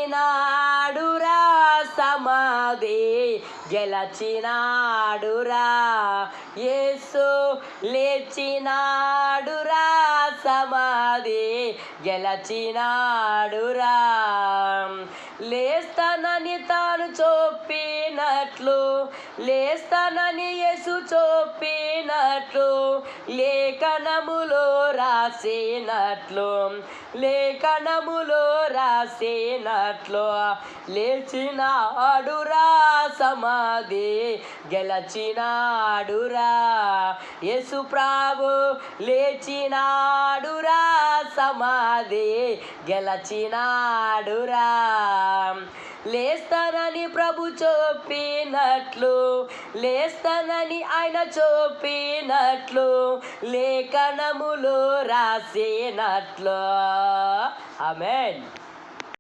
లేచినాడురా సమాధి గెలచినాడురా యేసు లేచినాడురా సమాధి గెలచినాడురా లేస్తానని తాను చూపినట్లు లేస్తానని యేసు చూపినట్లు లేఖనములో రాసినట్లు లేఖనములో రాసినట్లు లేచినాడురా సమాధి గెలచినాడురా యేసు ప్రభు లేచినాడురా సమాధి గెలచినాడురా లేస్తానని ప్రభు చూపినట్లు లేస్తానని ఆయన చూపినట్లు లేఖనములు రాసినట్లు ఆమేన్.